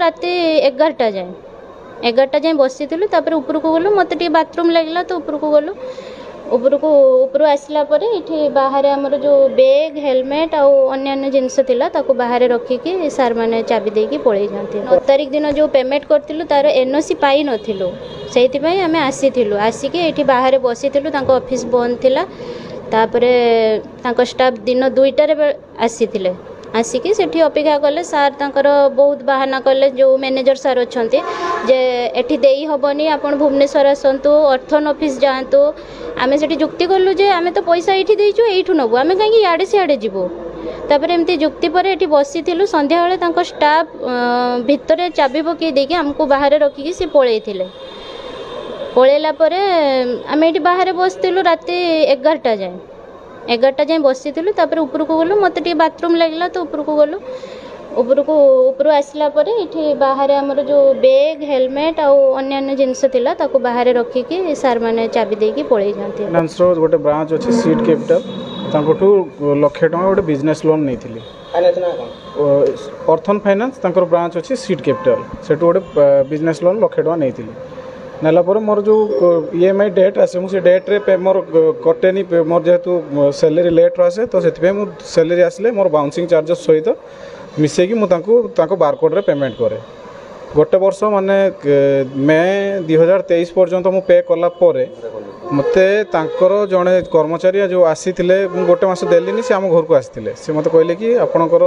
राति 11टा जाए बसी उपरको गलु मत बाथरूम लगे तो उपरको गलु ऊपर आसला ये बाहर आमर जो बैग हेलमेट अन्य जिनस बाहर रखिकी सार मैंने चाबी देकी पलि जाती 9 तारिख दिन जो पेमेंट करूँ तार एनओसी पाई नथिलु से आम आसिकी ये बाहर बसी ऑफिस बंद थिला तापर स्टाफ दिन 2टार आसिकी सेठी अपेक्षा कले सार तांकर बहुत बहाना कले जो मैनेजर सार अच्छा जे एठी देई हबनी आपण भुवनेश्वर आसतु अर्थन ऑफिस जातु आमे सेठी जुक्ति कलु जे आमे तो पैसा एठी देइछु एठू नबु आमे कहीं याडे सियाडे जीवो तापर एमती जुक्ति पर एठी बसी थिलु संध्या बेले तांको स्टाफ भितरे चाबी पकई देकी हमको बाहर रखिकी से पळेइथिले पळेला परे आमे एठी बाहर बसथिलु राति 11टा जाए बसी उपरको गलु मत बाथरूम लगे तो उपरको गलु ऊपर आसला ये बाहर आमर जो बैग हेलमेट अन्य जिनस बाहर रखिकी सार मैंने चाबी देकी पलि जाती गोटे ब्रांच अच्छे सीड कैपिटल लक्षे टका गोटे बिजनेस लोन नहीं अर्थन फाइनान्स ब्रांच अच्छे सीड कैपिटल से गोटे बिजनेस लोन लक्षे टका नहीं नेला मोर जो ईएमआई डेट आसे मुझे डेट रे मोर कटेनी मोर जेहेतु सैलरी लेट आसे तो से सैलरी आसले मोर बाउंसिंग चार्जेस सहित मिसेकी मुझे बारकोड रे पेमेंट करे गोटे वर्ष माने मई 2023 पर्यंत मु पे कला परे मते जड़े कर्मचारी जो आसी गोटे मास देली से आम घर को आसते से मत कहले कि आपणकर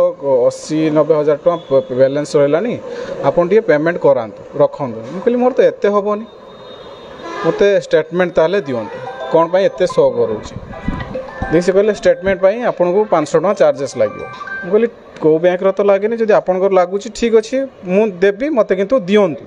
80-90 हज़ार टका बैलेंस रही आपन टे पेमेंट करातु रखु मुझे कहली मोर तो एते हेनी मत स्टेटमेंट ताले दिंतु कौन पाई एते शो करुँच से कहले स्टेटमेंट पाई आपन को 500 टका चार्जेस लगे कहली कौ बैंक तो लगे जब आपंकर लगुच ठीक अच्छे मुझे देवी मत किंतु दिंतु।